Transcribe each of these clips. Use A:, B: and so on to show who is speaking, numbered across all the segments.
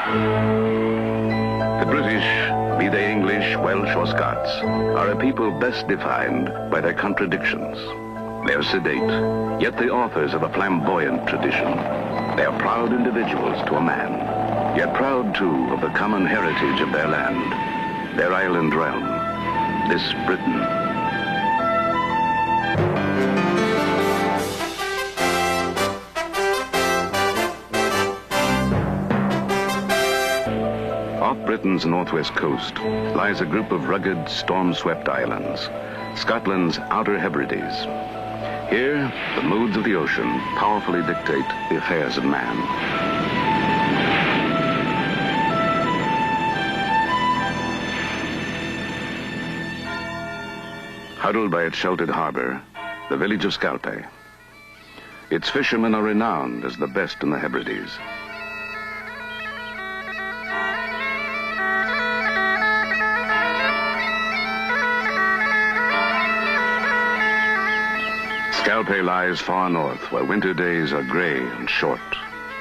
A: The British, be they English, Welsh, or Scots, are a people best defined by their contradictions. They are sedate, yet the authors of a flamboyant tradition. They are proud individuals to a man, yet proud, too, of the common heritage of their land, their island realm, this Britain. Off Britain's northwest coast lies a group of rugged, storm-swept islands, Scotland's Outer Hebrides. Here, the moods of the ocean powerfully dictate the affairs of man. Huddled by its sheltered harbor, the village of Scalpe. Its fishermen are renowned as the best in the Hebrides. Scalpe lies far north, where winter days are gray and short,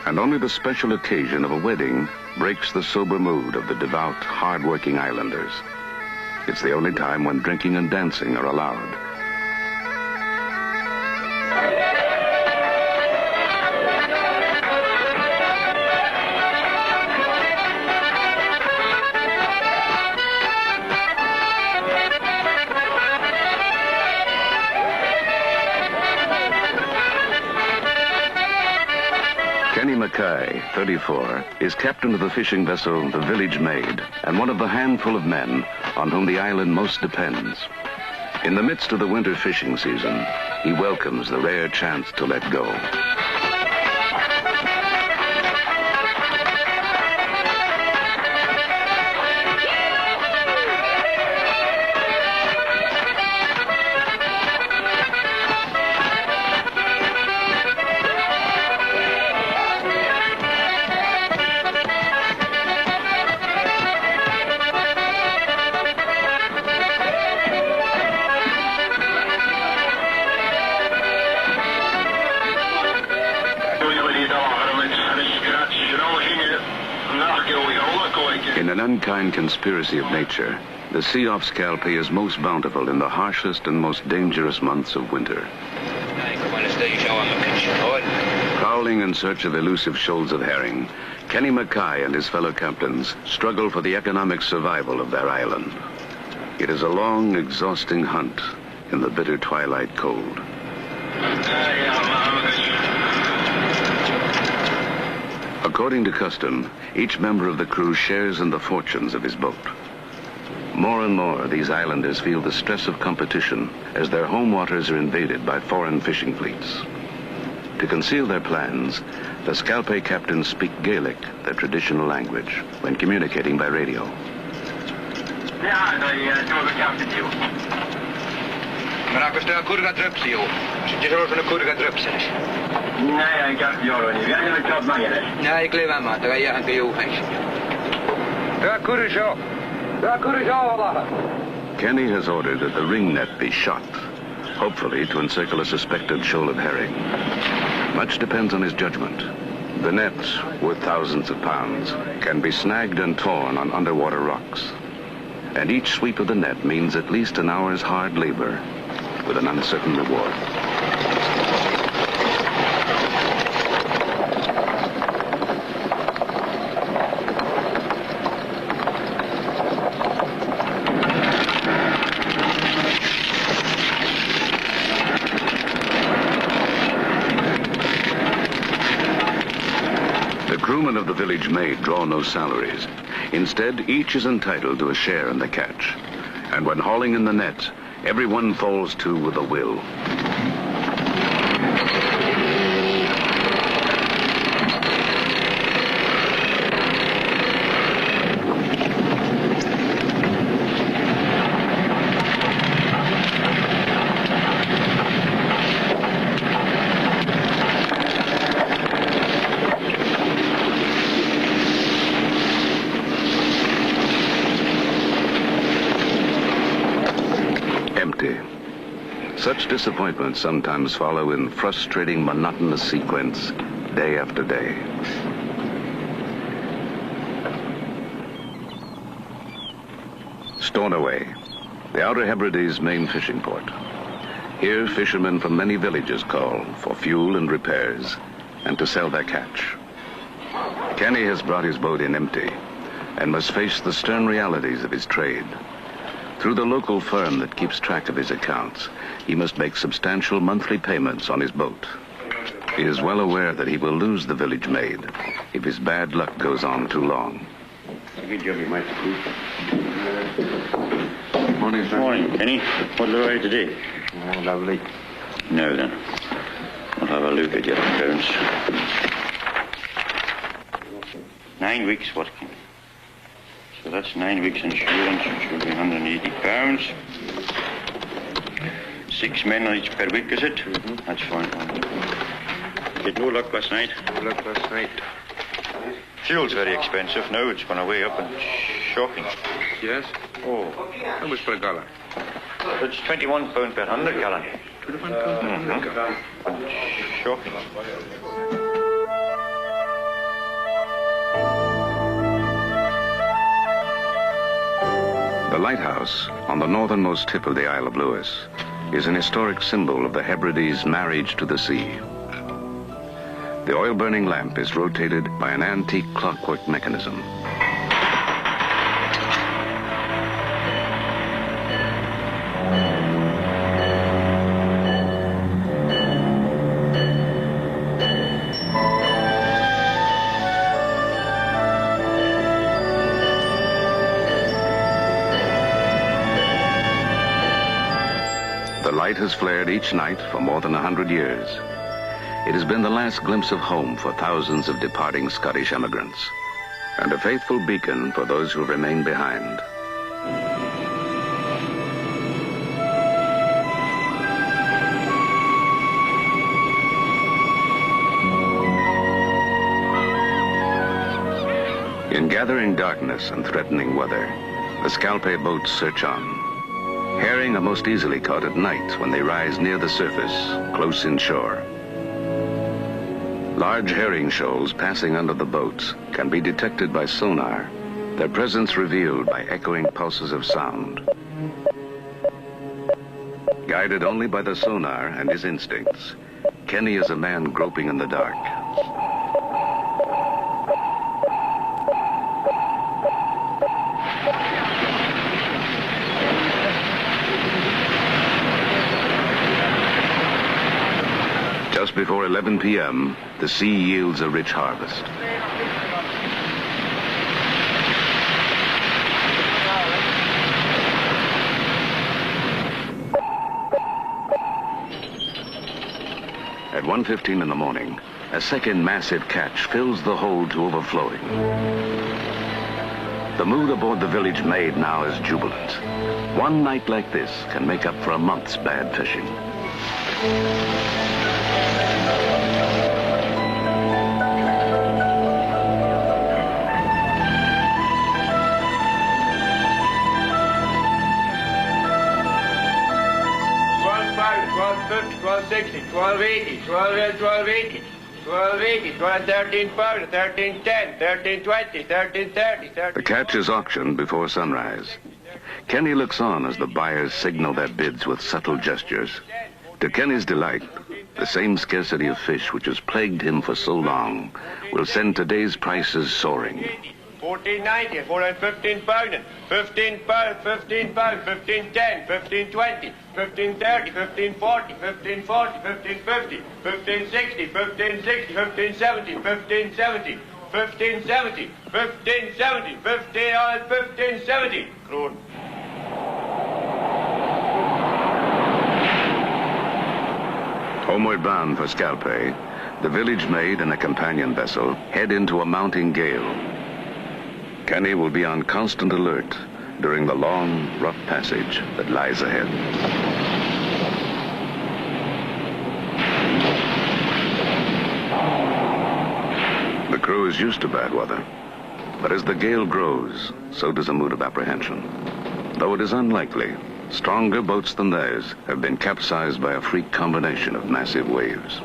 A: and only the special occasion of a wedding breaks the sober mood of the devout, hard-working islanders. It's the only time when drinking and dancing are allowed. Kenny Mackay, 34, is captain of the fishing vessel, the Village Maid, and one of the handful of men on whom the island most depends. In the midst of the winter fishing season, he welcomes the rare chance to let go. In an unkind conspiracy of nature, the sea off Scalpe is most bountiful in the harshest and most dangerous months of winter. Prowling in search of elusive shoals of herring, Kenny Mackay and his fellow captains struggle for the economic survival of their island. It is a long, exhausting hunt in the bitter twilight cold. According to custom, each member of the crew shares in the fortunes of his boat. More and more, these islanders feel the stress of competition as their home waters are invaded by foreign fishing fleets. To conceal their plans, the Scalpe captains speak Gaelic, their traditional language, when communicating by radio. Kenny has ordered that the ring net be shot, hopefully to encircle a suspected shoal of herring. Much depends on his judgment. The net, worth thousands of pounds, can be snagged and torn on underwater rocks. And each sweep of the net means at least an hour's hard labor with an uncertain reward. The crewmen of the Village Maid draw no salaries. Instead, each is entitled to a share in the catch. And when hauling in the net, everyone falls to with a will. Empty. Such disappointments sometimes follow in frustrating, monotonous sequence, day after day. Stornoway, the Outer Hebrides' main fishing port. Here, fishermen from many villages call for fuel and repairs and to sell their catch. Kenny has brought his boat in empty and must face the stern realities of his trade. Through the local firm that keeps track of his accounts, he must make substantial monthly payments on his boat. He is well aware that he will lose the village maid if his bad luck goes on too long.
B: Good morning, sir. Morning, Kenny. What'll I ride today?
C: Oh, lovely.
B: Now then, I'll have a look at your accounts. 9 weeks working. So that's 9 weeks insurance, which will be £180. 6 men on each per week, is it?
C: Mm-hmm.
B: That's fine. Did no luck last night?
C: No luck last night.
B: Fuel's very expensive now. It's gone way up and shocking.
C: Yes?
B: Oh.
C: How much per gallon?
B: It's £21 per 100 gallon.
C: £21 per 100 gallon?
B: Shocking.
A: The lighthouse on the northernmost tip of the Isle of Lewis is an historic symbol of the Hebrides' marriage to the sea. The oil-burning lamp is rotated by an antique clockwork mechanism. The light has flared each night for more than 100 years. It has been the last glimpse of home for thousands of departing Scottish emigrants, and a faithful beacon for those who remain behind. In gathering darkness and threatening weather, the Scalpe boats search on. Herring are most easily caught at night when they rise near the surface, close inshore. Large herring shoals passing under the boats can be detected by sonar, their presence revealed by echoing pulses of sound. Guided only by the sonar and his instincts, Kenny is a man groping in the dark. Just before 11 p.m., the sea yields a rich harvest. At 1:15 in the morning, a second massive catch fills the hold to overflowing. The mood aboard the village maid now is jubilant. One night like this can make up for a month's bad fishing.
D: £12.60, £12.80, £12.80, £13 pound, £13.10, £13.20, £13.30.
A: The catch is auctioned before sunrise. Kenny looks on as the buyers signal their bids with subtle gestures. To Kenny's delight, the same scarcity of fish which has plagued him for so long will send today's prices soaring.
D: £14.90, £15 pound, £15 pound, £15 pound, £15.10, £15.20, £15.30, £15.40, £15.40, £15.50, £15.60, £15.60, £15.70, £15.70, £15.70, £15.70, £15.70. Kroon.
A: Homeward bound for Scalpe, the village maid and a companion vessel head into a mounting gale. Kenny will be on constant alert during the long, rough passage that lies ahead. The crew is used to bad weather, but as the gale grows, so does a mood of apprehension. Though it is unlikely, stronger boats than theirs have been capsized by a freak combination of massive waves.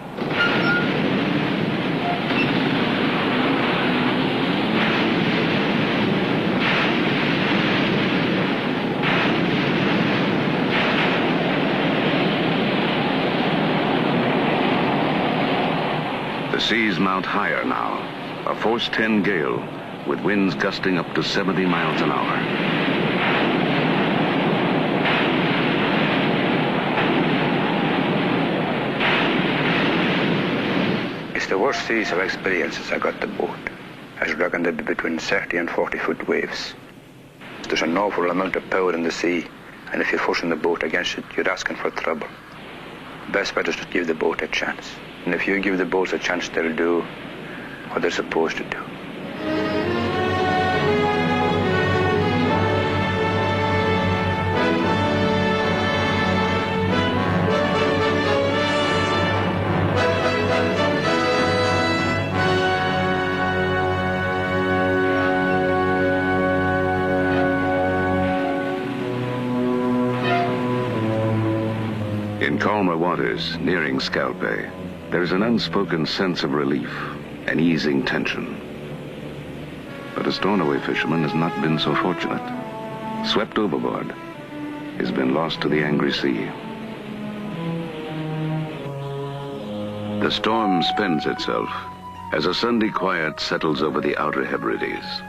A: seas mount higher now, a force 10 gale with winds gusting up to 70 miles an hour.
E: It's the worst seas I've experienced since I got the boat. I should reckon there'd be between 30 and 40-foot waves. There's an awful amount of power in the sea, and if you're forcing the boat against it, you're asking for trouble. Best bet is to give the boat a chance. And if you give the boats a chance, they'll do what they're supposed to do.
A: In calmer waters, nearing Scalpe, there is an unspoken sense of relief, an easing tension. But a Stornoway fisherman has not been so fortunate. Swept overboard, he's been lost to the angry sea. The storm spends itself as a Sunday quiet settles over the Outer Hebrides.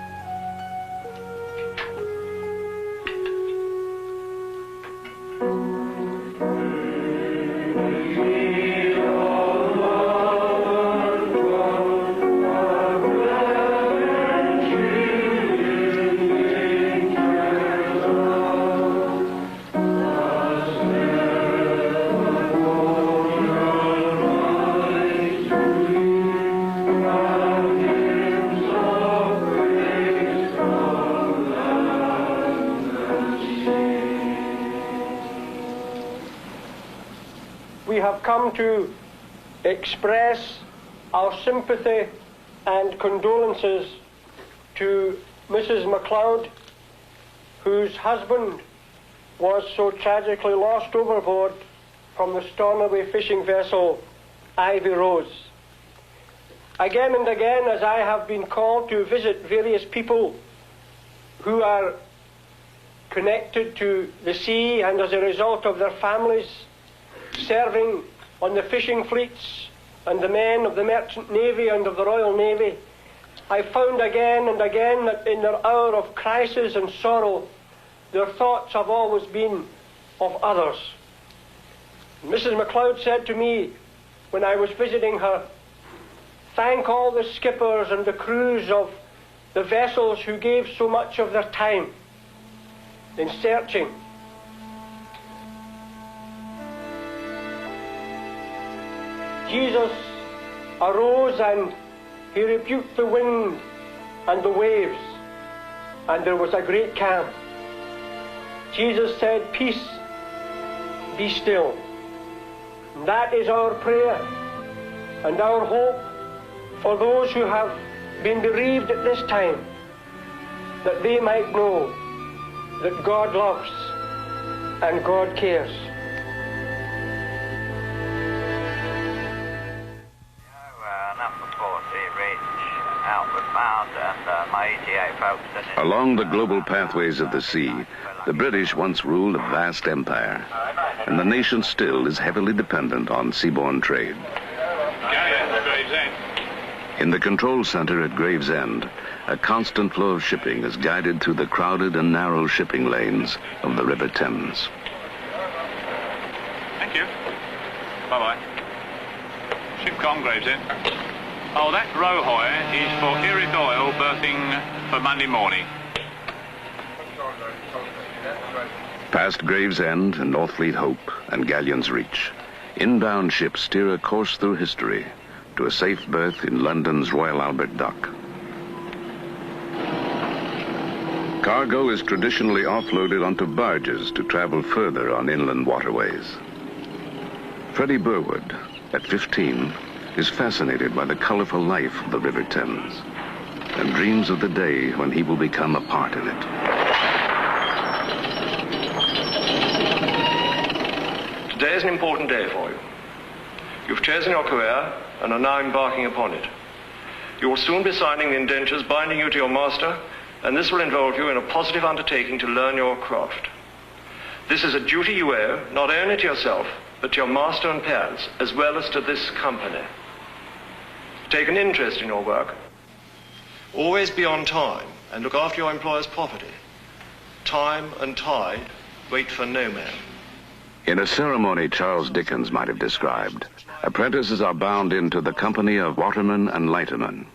F: We have come to express our sympathy and condolences to Mrs. MacLeod, whose husband was so tragically lost overboard from the Stornoway fishing vessel Ivy Rose. Again and again, as I have been called to visit various people who are connected to the sea and as a result of their families serving on the fishing fleets and the men of the Merchant Navy and of the Royal Navy, I found again and again that in their hour of crisis and sorrow, their thoughts have always been of others. Mrs. MacLeod said to me when I was visiting her, "Thank all the skippers and the crews of the vessels who gave so much of their time in searching." Jesus arose and he rebuked the wind and the waves, and there was a great calm. Jesus said, "Peace, be still." And that is our prayer and our hope for those who have been bereaved at this time, that they might know that God loves and God cares.
A: Along the global pathways of the sea, the British once ruled a vast empire, and the nation still is heavily dependent on seaborne trade. In the control center at Gravesend, a constant flow of shipping is guided through the crowded and narrow shipping lanes of the River Thames.
G: Thank you. Bye-bye. Ship gone, Gravesend. Oh, that row hire is for Erith Oil berthing for Monday morning.
A: Past Gravesend and Northfleet Hope and Galleon's Reach, inbound ships steer a course through history to a safe berth in London's Royal Albert Dock. Cargo is traditionally offloaded onto barges to travel further on inland waterways. Freddie Burwood, at 15, is fascinated by the colorful life of the River Thames and dreams of the day when he will become a part of it.
H: Today is an important day for you. You've chosen your career and are now embarking upon it. You will soon be signing the indentures binding you to your master, and this will involve you in a positive undertaking to learn your craft. This is a duty you owe not only to yourself, but to your master and parents, as well as to this company. take an interest in your work. Always be on time and look after your employer's property. Time and tide wait for no man.
A: In a ceremony Charles Dickens might have described, apprentices are bound into the company of watermen and lightermen.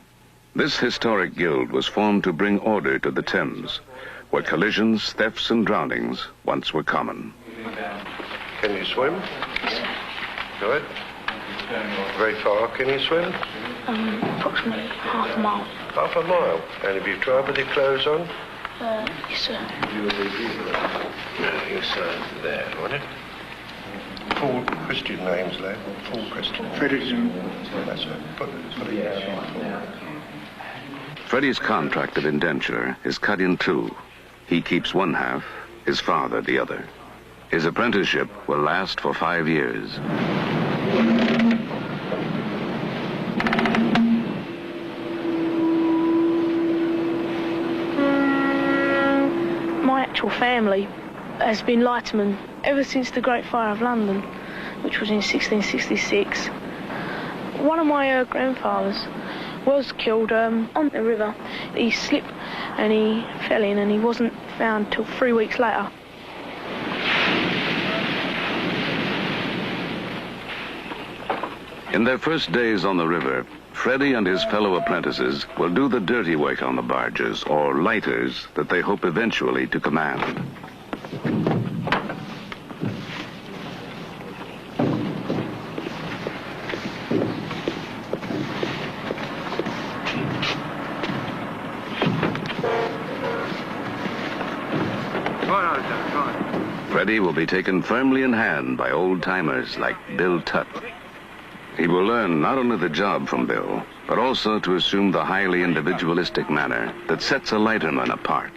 A: This historic guild was formed to bring order to the Thames, where collisions, thefts, and drownings once were common.
I: Can you swim? Good. Very far can you swim?
J: Approximately half a mile.
I: Half a mile. And have you tried with your clothes on?
J: Yes, sir.
I: No, your sign there, wasn't it? Full Christian names, lad. Full Christian.
K: Freddie.
I: That's it. Put it down.
A: Freddie's contract of indenture is cut in two. He keeps one half, his father the other. His apprenticeship will last for 5 years.
J: My actual family has been lightermen ever since the Great Fire of London, which was in 1666. One of my grandfathers was killed on the river. He slipped and he fell in and he wasn't found till 3 weeks later.
A: In their first days on the river, Freddie and his fellow apprentices will do the dirty work on the barges, or lighters, that they hope eventually to command. Freddie will be taken firmly in hand by old-timers like Bill Tutt. He will learn not only the job from Bill, but also to assume the highly individualistic manner that sets a lighterman apart.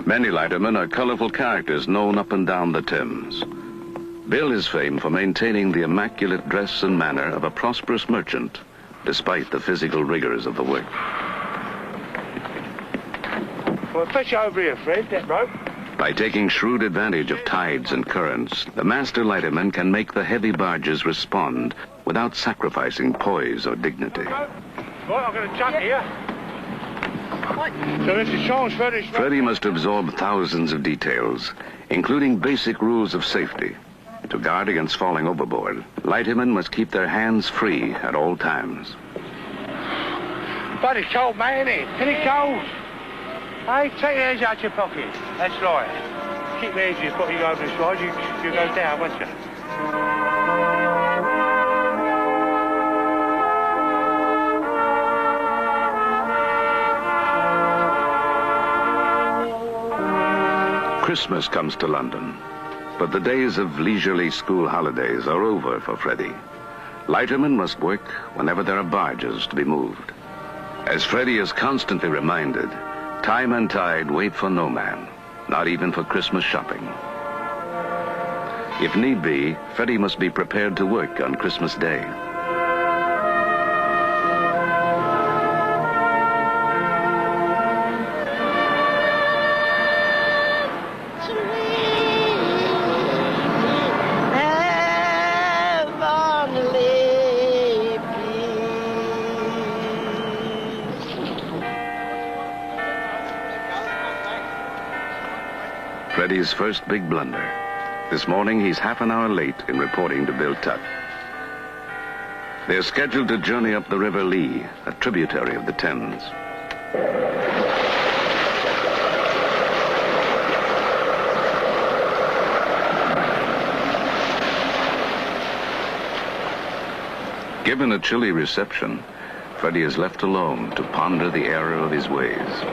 A: Many lightermen are colorful characters known up and down the Thames. Bill is famed for maintaining the immaculate dress and manner of a prosperous merchant, despite the physical rigors of the work.
K: Well, fetch over here, Fred, that rope.
A: By taking shrewd advantage of tides and currents, the master lighterman can make the heavy barges respond without sacrificing poise or dignity.
K: Right, I'm going to jump here. So there's a chance,
A: Freddie must absorb thousands of details, including basic rules of safety. To guard against falling overboard, lightermen must keep their hands free at all times.
K: But it's cold, man, isn't it? Isn't it cold? Hey, take your hands out your pocket. That's right. Keep your hands in your pocket, you go over the side, you go down, won't you?
A: Christmas comes to London, but the days of leisurely school holidays are over for Freddie. Lightermen must work whenever there are barges to be moved. As Freddie is constantly reminded, time and tide wait for no man, not even for Christmas shopping. If need be, Freddie must be prepared to work on Christmas Day. Freddie's first big blunder. This morning, he's half an hour late in reporting to Bill Tutt. They're scheduled to journey up the River Lee, a tributary of the Thames. Given a chilly reception, Freddie is left alone to ponder the error of his ways.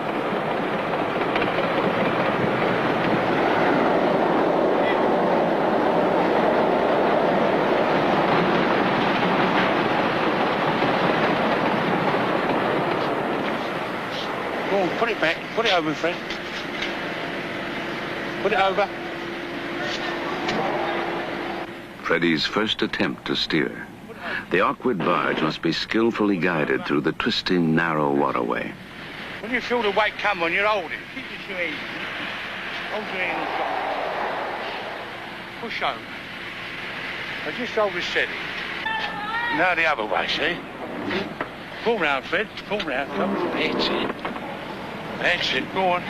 K: Put it back. Put it over, Fred. Put it over.
A: Freddie's first attempt to steer. The awkward barge must be skillfully guided through the twisting, narrow waterway.
K: When you feel the weight come on, you hold it. Keep your two hands. Hold your hand on top. Push over. Now just hold it steady. Now the other way, see? Pull round, Fred. Pull round. Come on. That's it. That's it. Go on.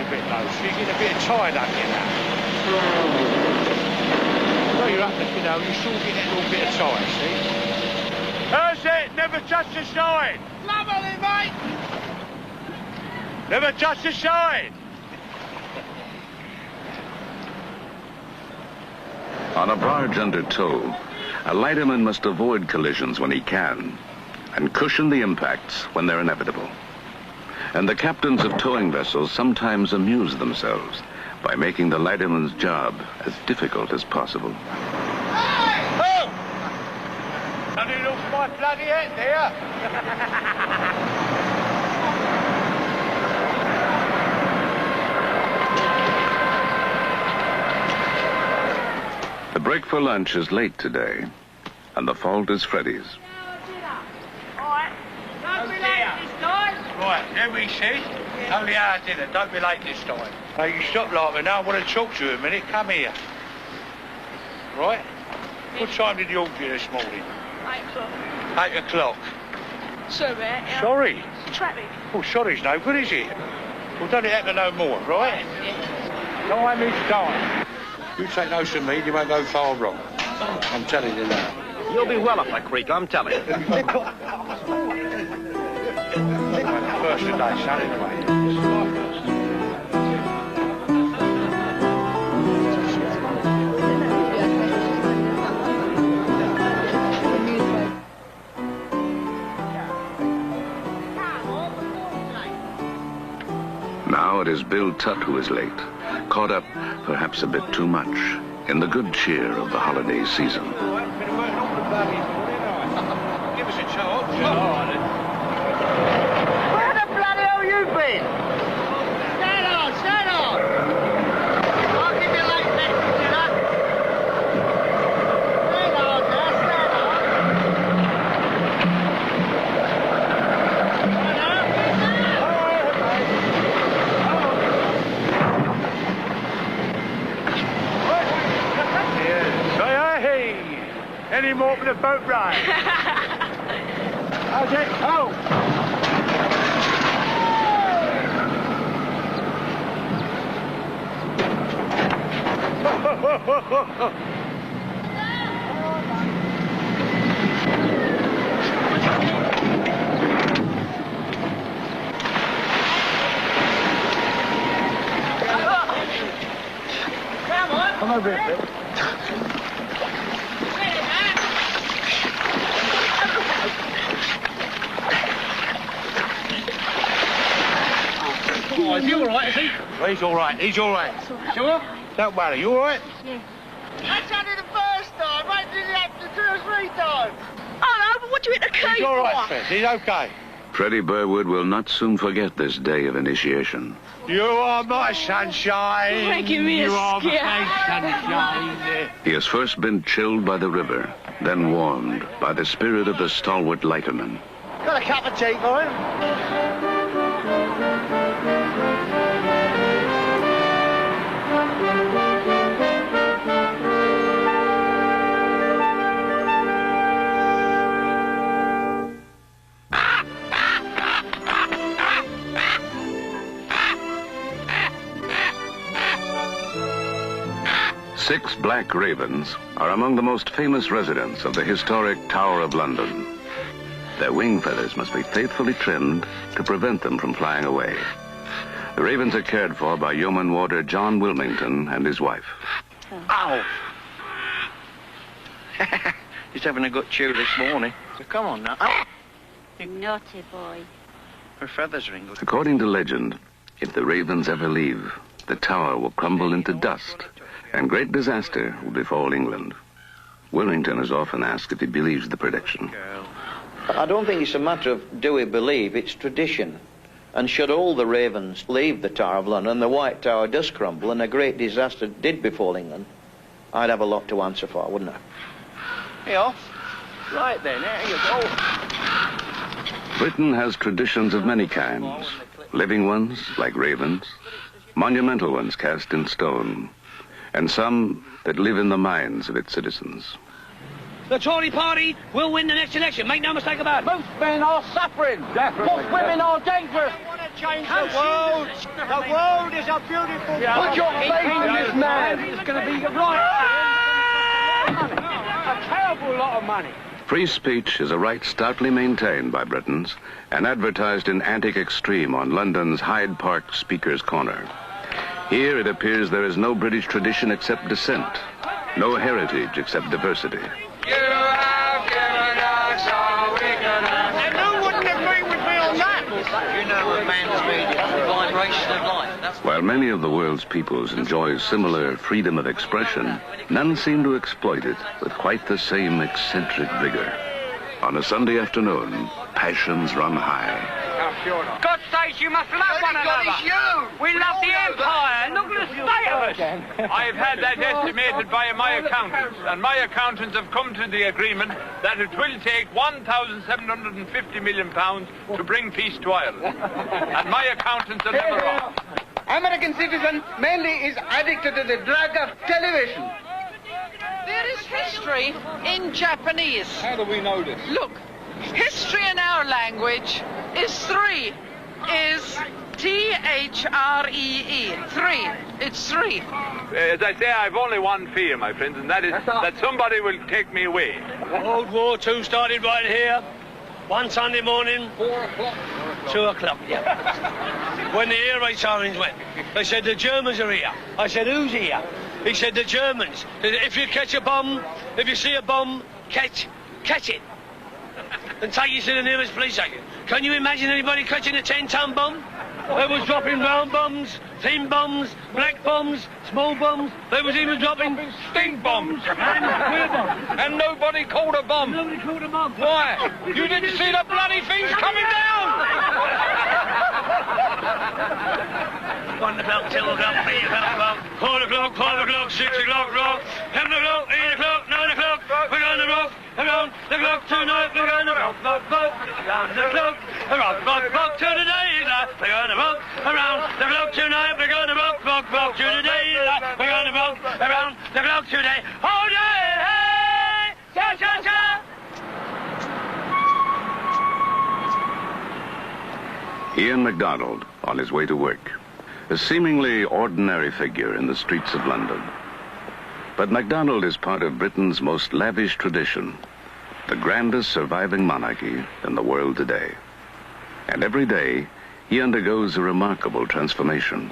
K: A bit low. So you get a bit of tide up, you know. Well, you're up, you know, you still get that little bit of tide, see? How's it? Never touch the side. Lovely, mate. Never touch the side.
A: On a barge under tow, a lighterman must avoid collisions when he can and cushion the impacts when they're inevitable. And the captains of towing vessels sometimes amuse themselves by making the lighterman's job as difficult as possible.
K: Hey! Oh! Bloody lost my bloody head there.
A: The break for lunch is late today, and the fault is Freddie's.
K: Right, then we see. Only our dinner, don't be late this time. Now you stop laughing now, I want to talk to you a minute. Come here. Right? What time did you order this morning?
J: 8 o'clock.
K: 8 o'clock.
J: Sorry, mate.
K: Sorry?
J: Traffic.
K: Oh, sorry's no good, is it? Well, don't it happen no more, right? Time is time. You take notice of me, you won't go far wrong. I'm telling you now.
L: You'll be well up that creek, I'm telling you.
K: First of day, son, anyway.
A: Now it is Bill Tutt who is late, caught up, perhaps a bit too much, in the good cheer of the holiday season.
K: Give us a chance.
L: Where the bloody hell you been? Stand on, stand on! I'll give you late next to dinner. Stand on, there, stand on.
K: Hey, any more for the boat ride? How's it? Oh!
L: Come on.
K: Come over here, Bill.
L: Oh, is he all right, is he?
K: Well, he's all right, he's all right.
L: Sure?
K: Don't worry, you all right?
J: Yeah.
L: That's only the first time. Wait till it happens 2 or 3 times.
J: Oh, no, but what do you mean, a cave?
K: He's all right, Fred, he's okay.
A: Freddie Burwood will not soon forget this day of initiation.
K: You are my sunshine.
J: Making me a
K: You are
J: scare.
K: my sunshine.
A: He has first been chilled by the river, then warmed by the spirit of the stalwart lighterman.
L: Got a cup of tea for him?
A: Six black ravens are among the most famous residents of the historic Tower of London. Their wing feathers must be faithfully trimmed to prevent them from flying away. The ravens are cared for by yeoman warder John Wilmington and his wife.
L: Ow! He's having a good chew this morning. Come on now. Oh.
M: Naughty boy.
L: Her feathers are in good.
A: According to legend, if the ravens ever leave, the tower will crumble into dust, and great disaster will befall England. Wilmington is often asked if he believes the prediction.
L: I don't think it's a matter of do we believe, it's tradition. And should all the ravens leave the Tower of London, the White Tower does crumble, and a great disaster did befall England, I'd have a lot to answer for, wouldn't I? Yeah. Right then, there you go.
A: Britain has traditions of many kinds. Living ones, like ravens, monumental ones cast in stone, and some that live in the minds of its citizens.
K: The Tory party will win the next election. Make no mistake about it.
N: Most men are suffering.
K: Definitely.
N: Most women are dangerous.
F: I want to change the world. The world is a beautiful place.
N: Put your faith in this man.
K: It's going to be right.
N: A terrible lot of money.
A: Free speech is a right stoutly maintained by Britons and advertised in antic extreme on London's Hyde Park Speaker's Corner. Here it appears there is no British tradition except dissent, no heritage except diversity.
F: You have given us all we can have. And who wouldn't agree with me on that?
N: You know a man's made it the vibration of life.
A: While many of the world's peoples enjoy similar freedom of expression, none seem to exploit it with quite the same eccentric vigor. On a Sunday afternoon, passions run high.
K: God sakes, you must love one another. We love the Empire. Look at the state of us.
G: I've had that estimated by my accountants, and my accountants have come to the agreement that it will take £1,750 million to bring peace to Ireland. And my accountants are never wrong.
N: American citizen mainly is addicted to the drug of television.
O: There is history in Japanese.
N: How do we know this?
O: Look, history in our language is three. Is T-H-R-E-E. Three. It's three.
G: As I say, I've only one fear, my friends, and that is that somebody will take me away.
K: World War II started right here. One Sunday morning.
N: 4 o'clock.
K: 2 o'clock, yeah. When the air raid sirens went, they said the Germans are here. I said, who's here? He said, the Germans. If you catch a bomb, if you see a bomb, catch it. And take it to the nearest police station. Can you imagine anybody catching a 10-ton bomb? They was dropping round bombs, thin bombs, black bombs, small bombs. They was even dropping
G: Stink bombs.
K: and queer bombs.
G: And nobody called a bomb.
K: Nobody called a bomb.
G: Why? You didn't see the bloody things coming down!
K: 1 o'clock, 2 o'clock, 3 o'clock, 4 o'clock, 5 o'clock, 6 o'clock, 7 o'clock, 8 o'clock, 9 o'clock. We're going to rock around the clock tonight. We're going to rock around the clock. Rock to the daylight. We're going to rock around the clock tonight. We're going to rock to the daylight. We're going to rock around the clock today. All day, hey, cha cha cha.
A: Ian MacDonald on his way to work, a seemingly ordinary figure in the streets of London. But MacDonald is part of Britain's most lavish tradition, the grandest surviving monarchy in the world today. And every day, he undergoes a remarkable transformation.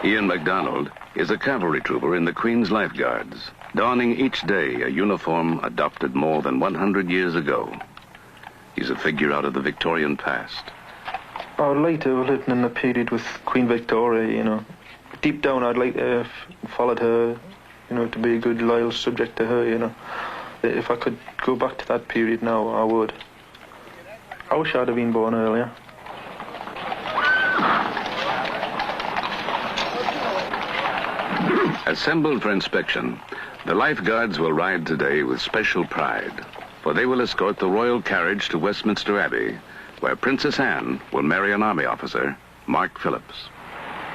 A: Ian MacDonald is a cavalry trooper in the Queen's Life Guards, donning each day a uniform adopted more than 100 years ago. He's a figure out of the Victorian past.
P: I would like to have lived in a period with Queen Victoria, you know. Deep down, I'd like to have followed her, you know, to be a good, loyal subject to her, you know. If I could go back to that period now, I would. I wish I'd have been born earlier.
A: Assembled for inspection, the lifeguards will ride today with special pride, for they will escort the royal carriage to Westminster Abbey, where Princess Anne will marry an army officer, Mark Phillips.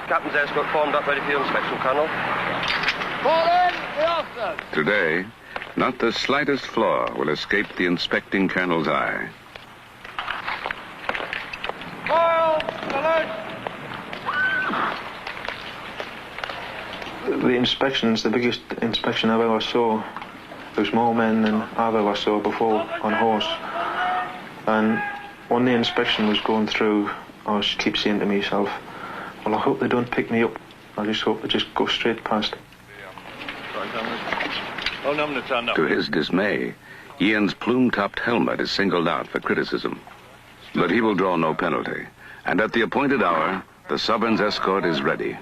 H: Captain's escort formed up ready for your inspection, Colonel.
A: Today, not the slightest flaw will escape the inspecting colonel's eye.
P: The inspection's the biggest inspection I've ever saw. There's more men than I've ever saw before on horse. And when the inspection was going through, I was keep saying to myself, well, I hope they don't pick me up. I just hope they just go straight past.
A: To his dismay, Ian's plume-topped helmet is singled out for criticism. But he will draw no penalty. And at the appointed hour, the Sovereign's escort is ready.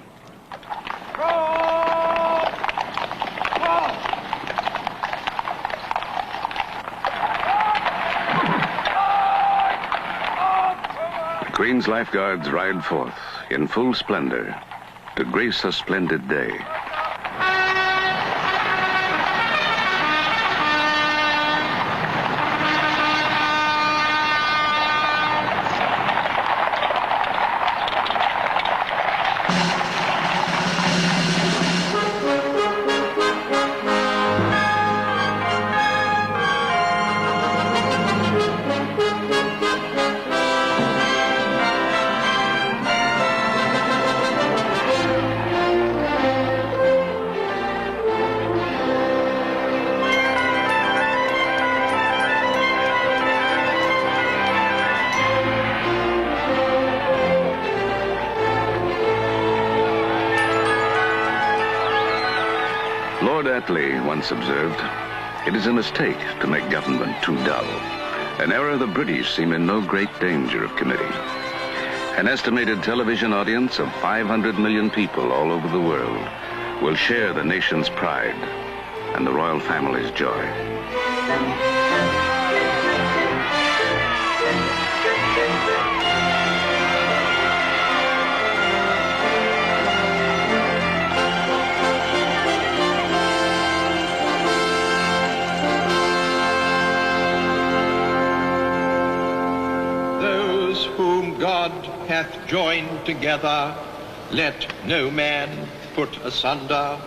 A: The Queen's Lifeguards ride forth in full splendor to grace a splendid day. Lord Attlee once observed, "It is a mistake to make government too dull, an error the British seem in no great danger of committing." An estimated television audience of 500 million people all over the world will share the nation's pride and the royal family's joy.
Q: Those whom God hath joined together, let no man put asunder.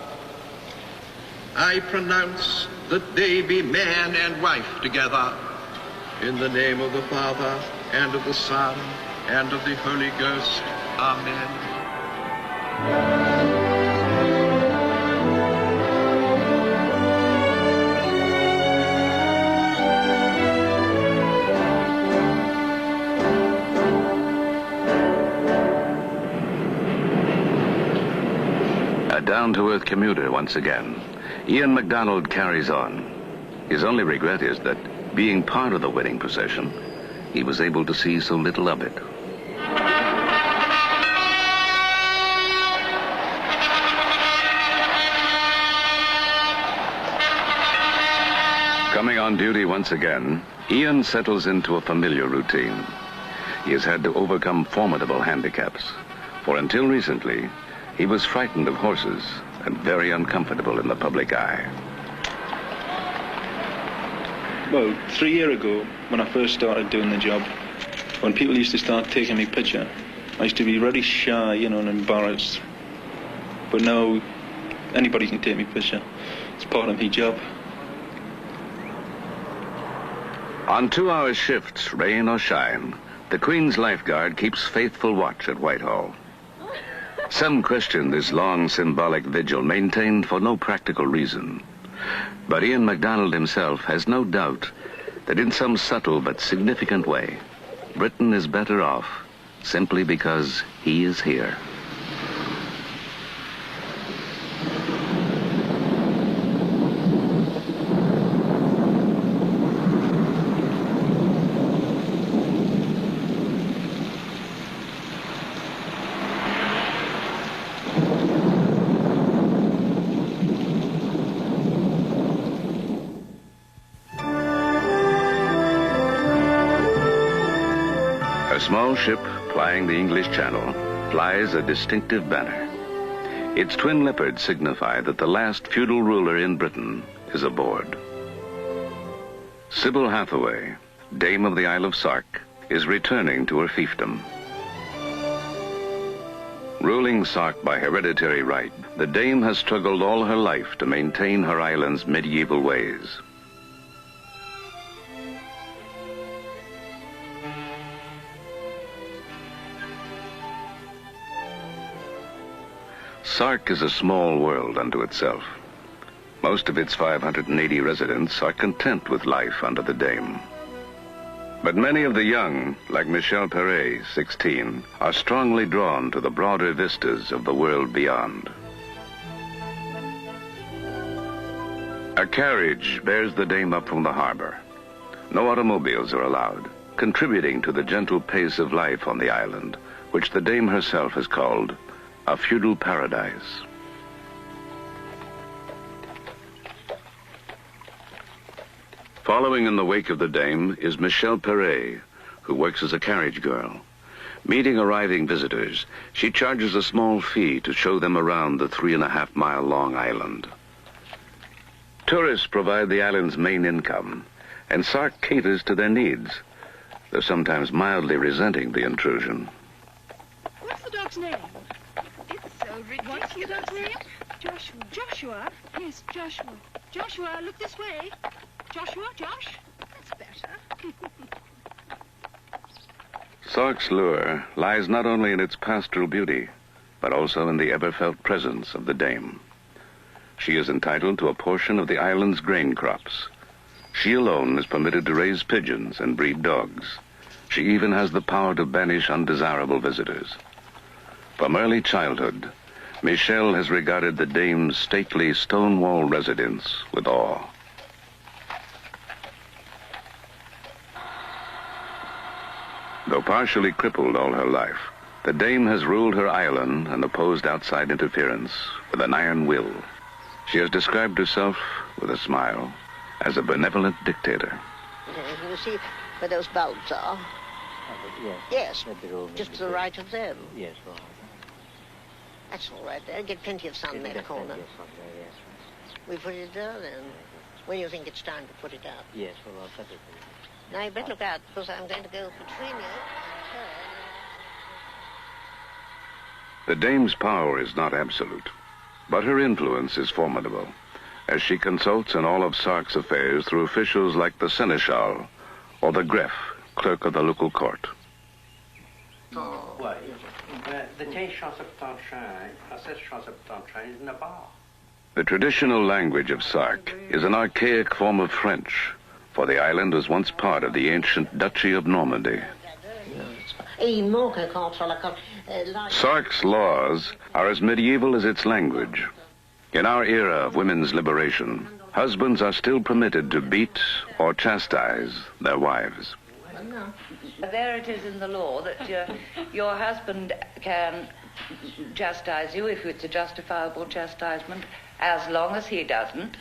Q: I pronounce that they be man and wife together, in the name of the Father, and of the Son, and of the Holy Ghost. Amen.
A: A down-to-earth commuter once again, Ian MacDonald carries on. His only regret is that, being part of the wedding procession, he was able to see so little of it. Coming on duty once again, Ian settles into a familiar routine. He has had to overcome formidable handicaps, for until recently, he was frightened of horses and very uncomfortable in the public eye.
P: Well, 3 years ago, when I first started doing the job, when people used to start taking me picture, I used to be really shy, you know, and embarrassed. But now, anybody can take me picture. It's part of my job.
A: On 2-hour shifts, rain or shine, the Queen's lifeguard keeps faithful watch at Whitehall. Some question this long symbolic vigil maintained for no practical reason. But Ian MacDonald himself has no doubt that in some subtle but significant way, Britain is better off simply because he is here. A small ship plying the English Channel flies a distinctive banner. Its twin leopards signify that the last feudal ruler in Britain is aboard. Sybil Hathaway, Dame of the Isle of Sark, is returning to her fiefdom. Ruling Sark by hereditary right, the Dame has struggled all her life to maintain her island's medieval ways. Sark is a small world unto itself. Most of its 580 residents are content with life under the Dame. But many of the young, like Michel Perret, 16, are strongly drawn to the broader vistas of the world beyond. A carriage bears the Dame up from the harbor. No automobiles are allowed, contributing to the gentle pace of life on the island, which the Dame herself has called a feudal paradise. Following in the wake of the Dame is Michel Perret, who works as a carriage girl. Meeting arriving visitors, she charges a small fee to show them around the 3.5-mile-long island. Tourists provide the island's main income, and Sark caters to their needs, though sometimes mildly resenting the intrusion.
R: What's the dog's name? What's the dog's name? Joshua. Joshua? Yes, Joshua. Joshua, look this way. Joshua, Josh? That's better.
A: Sark's lure lies not only in its pastoral beauty, but also in the ever-felt presence of the Dame. She is entitled to a portion of the island's grain crops. She alone is permitted to raise pigeons and breed dogs. She even has the power to banish undesirable visitors. From early childhood, Michel has regarded the dame's stately stone wall residence with awe. Though partially crippled all her life, the dame has ruled her island and opposed outside interference with an iron will. She has described herself, with a smile, as a benevolent dictator.
S: You see where those bulbs are? Yes, just to the right of them.
T: Yes, right.
S: That's all right there. Get plenty of sun in that corner. We put it there then. When you think it's time to put it out?
T: Yes, well, I'll put it
S: Now you better look out, because I'm going to go between you and her.
A: The dame's power is not absolute, but her influence is formidable, as she consults in all of Sark's affairs through officials like the seneschal or the greffe, clerk of the local court. The traditional language of Sark is an archaic form of French, for the island was once part of the ancient Duchy of Normandy. Sark's laws are as medieval as its language. In our era of women's liberation, husbands are still permitted to beat or chastise their wives.
U: There it is in the law that your husband can chastise you if it's a justifiable chastisement, as long as he doesn't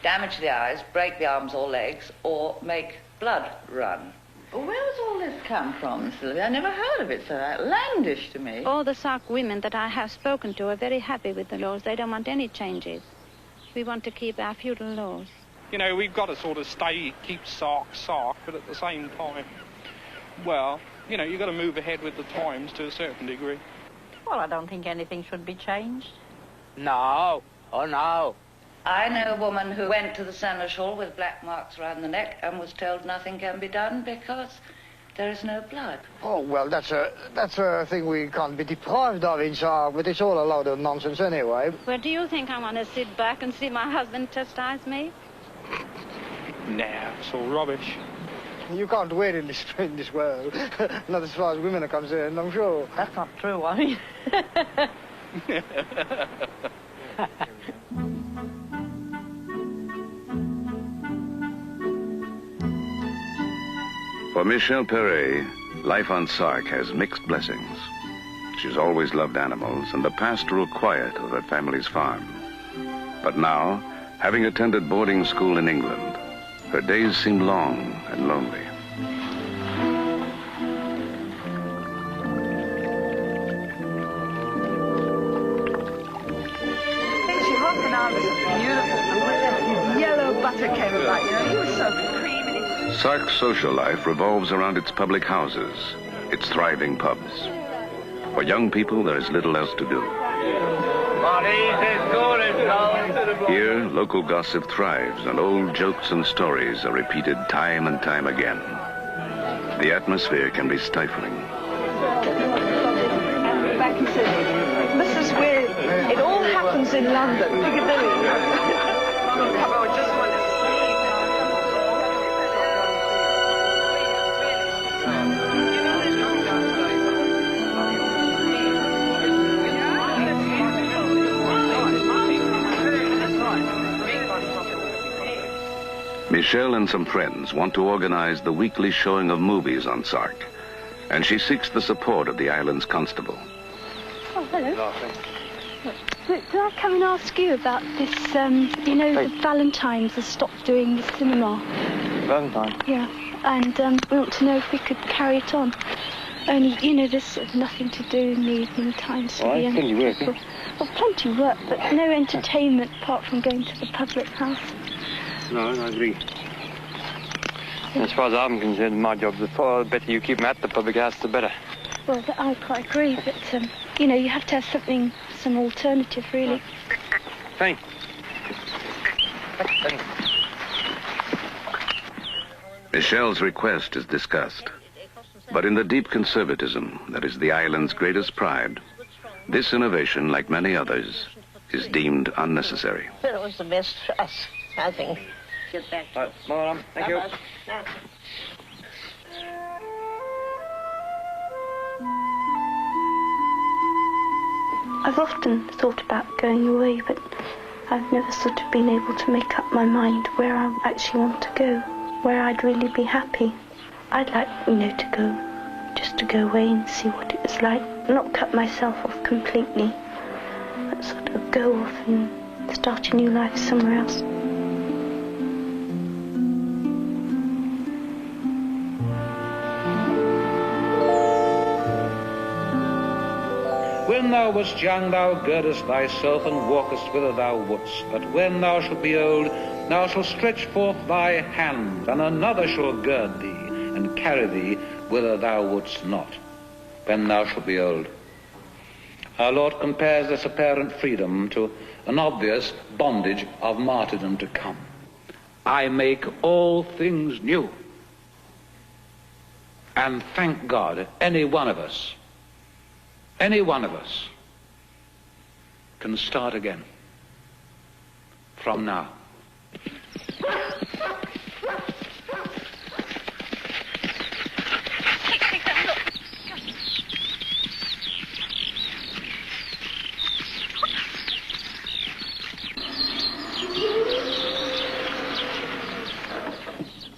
U: damage the eyes, break the arms or legs, or make blood run. Well, where has all this come from, Sylvia? I never heard of it, so outlandish to me.
M: All the Sark women that I have spoken to are very happy with the laws. They don't want any changes. We want to keep our feudal laws.
V: You know, we've got to sort of keep Sark, but at the same time, well, you know, you've got to move ahead with the times to a certain degree.
W: Well, I don't think anything should be changed.
U: No. Oh, no. I know a woman who went to the seneschal with black marks around the neck and was told nothing can be done because there is no blood.
X: Oh, well, that's a thing we can't be deprived of in Sark, but it's all a load of nonsense anyway.
M: Well, do you think I want to sit back and see my husband chastise me?
V: Nah, it's all rubbish.
X: You can't win in this world. Not as far as women are concerned, I'm sure.
W: That's not true, I mean.
A: For Michel Perret, life on Sark has mixed blessings. She's always loved animals and the pastoral quiet of her family's farm. But now, having attended boarding school in England, her days seem long and lonely.
O: She was when I was beautiful. Yellow butter came about, you know. He was so creamy.
A: Sark's social life revolves around its public houses, its thriving pubs. For young people, there is little else to do. Here, local gossip thrives, and old jokes and stories are repeated time and time again. The atmosphere can be stifling.
O: Back and said, this is where it all happens in London, Piccadilly.
A: Michelle and some friends want to organize the weekly showing of movies on Sark, and she seeks the support of the island's constable.
J: Oh, hello. Did I come and ask you about this, you know, the Valentine's has stopped doing the cinema.
X: Valentine?
J: Yeah, and we want to know if we could carry it on. Only, you know, there's nothing to do in the evening times.
X: Oh, plenty work, eh?
J: Well, plenty of work, but no entertainment apart from going to the public house.
X: No, I agree. As far as I'm concerned, my job, the better you keep them at the public house, the better.
J: Well, I quite agree, but, you know, you have to have something, some alternative, really.
X: Thanks.
A: Michelle's request is discussed, but in the deep conservatism that is the island's greatest pride, this innovation, like many others, is deemed unnecessary.
S: Well, it was the best for us, I think.
X: Get back. Right, Madam, thank you.
J: I've often thought about going away, but I've never sort of been able to make up my mind where I actually want to go, where I'd really be happy. I'd like, to go, just to go away and see what it was like, not cut myself off completely, but sort of go off and start a new life somewhere else.
B: When thou wast young, thou girdest thyself and walkest whither thou wouldst. But when thou shalt be old, thou shalt stretch forth thy hand, and another shall gird thee, and carry thee whither thou wouldst not. When thou shalt be old. Our Lord compares this apparent freedom to an obvious bondage of martyrdom to come. I make all things new. And thank God, any one of us can start again from now.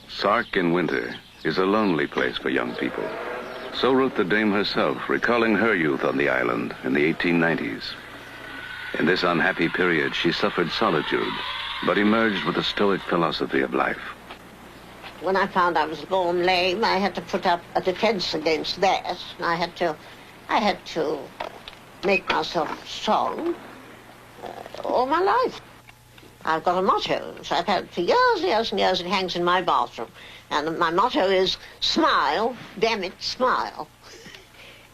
A: Sark in winter is a lonely place for young people. So wrote the dame herself, recalling her youth on the island in the 1890s. In this unhappy period, she suffered solitude, but emerged with a stoic philosophy of life.
S: When I found I was born lame, I had to put up a defense against that. I had to make myself strong all my life. I've got a motto, which I've had for years and years and years. It hangs in my bathroom. And my motto is, smile, damn it, smile.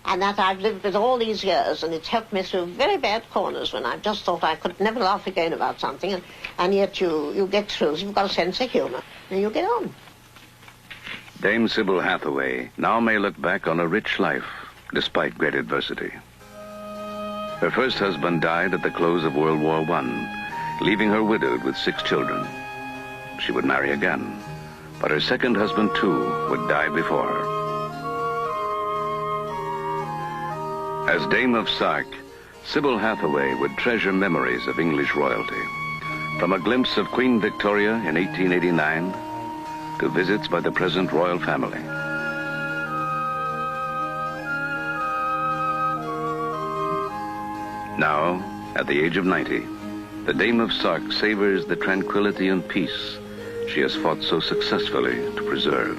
S: And that I've lived with all these years, and it's helped me through very bad corners when I've just thought I could never laugh again about something, and yet you get through. You've got a sense of humour, and you get on.
A: Dame Sybil Hathaway now may look back on a rich life, despite great adversity. Her first husband died at the close of World War I, leaving her widowed with 6 children. She would marry again, but her second husband, too, would die before her. As Dame of Sark, Sybil Hathaway would treasure memories of English royalty, from a glimpse of Queen Victoria in 1889 to visits by the present royal family. Now, at the age of 90, the Dame of Sark savors the tranquility and peace she has fought so successfully to preserve.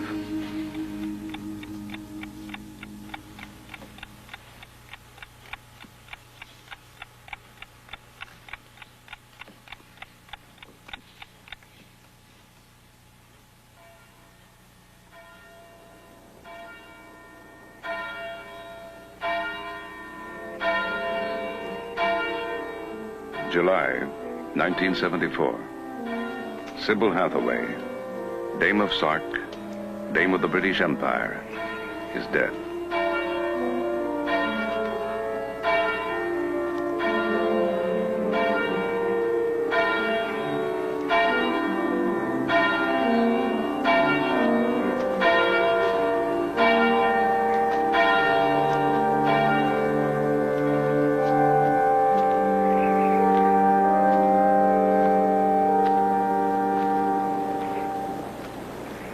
A: July 1974. Sybil Hathaway, Dame of Sark, Dame of the British Empire, is dead.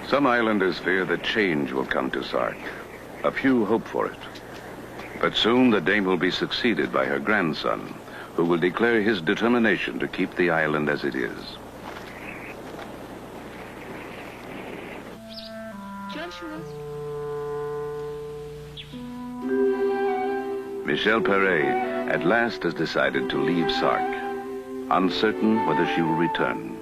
A: Some islanders fear that change will come to Sark. A few hope for it. But soon the dame will be succeeded by her grandson, who will declare his determination to keep the island as it is.
R: Joshua.
A: Michelle Perret at last has decided to leave Sark, uncertain whether she will return.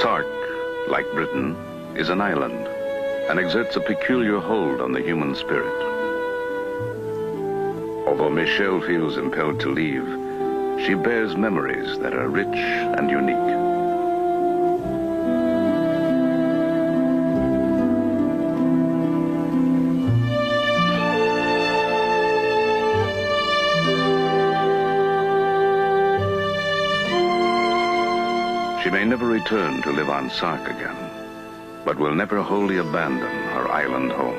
A: Sark, like Britain, is an island and exerts a peculiar hold on the human spirit. Although Michelle feels impelled to leave, she bears memories that are rich and unique. return to live on Sark again, but will never wholly abandon her island home.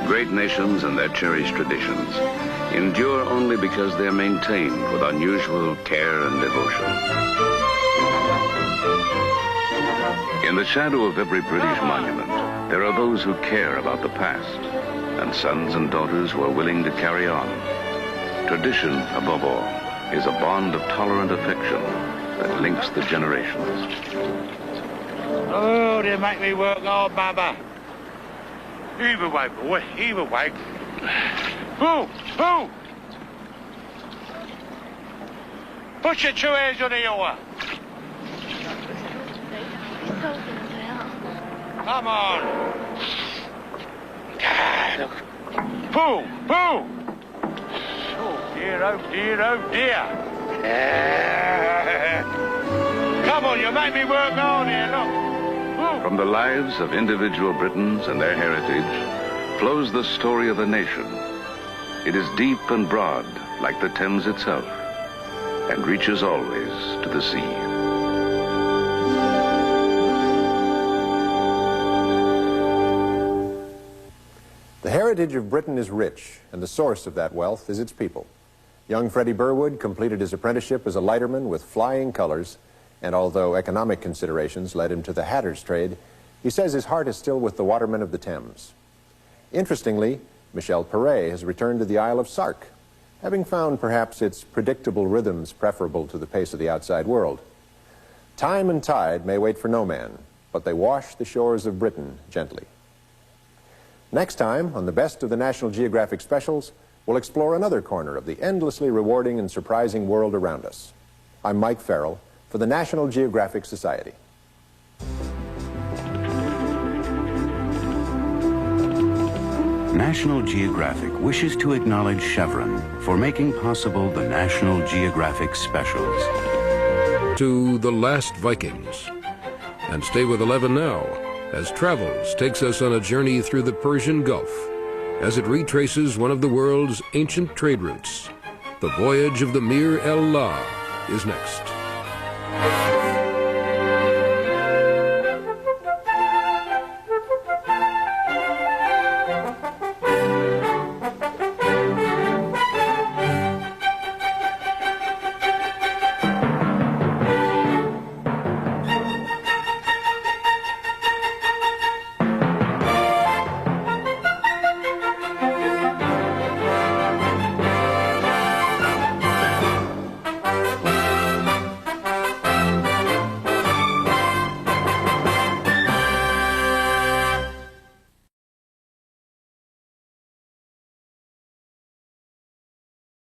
A: Great nations and their cherished traditions endure only because they're maintained with unusual care and devotion. In the shadow of every British monument, there are those who care about the past, and sons and daughters who are willing to carry on. Tradition, above all, is a bond of tolerant affection that links the generations.
C: Oh, they make me work hard, Baba. Heave away, boy, heave away. Who? Put your 2 hands on the oar. Come on. Pull. Oh dear, oh dear. Come on, you make me work hard here, look.
A: From the lives of individual Britons and their heritage flows the story of a nation. It is deep and broad, like the Thames itself, and reaches always to the sea.
D: The heritage of Britain is rich, and the source of that wealth is its people. Young Freddie Burwood completed his apprenticeship as a lighterman with flying colors, and although economic considerations led him to the hatter's trade, he says his heart is still with the watermen of the Thames. Interestingly, Michel Perret has returned to the Isle of Sark, having found perhaps its predictable rhythms preferable to the pace of the outside world. Time and tide may wait for no man, but they wash the shores of Britain gently. Next time, on the best of the National Geographic specials, we'll explore another corner of the endlessly rewarding and surprising world around us. I'm Mike Farrell for the National Geographic Society.
E: National Geographic wishes to acknowledge Chevron for making possible the National Geographic specials.
T: To The Last Vikings. And stay with 11 now as Travels takes us on a journey through the Persian Gulf as it retraces one of the world's ancient trade routes. The voyage of the Mir El La is next.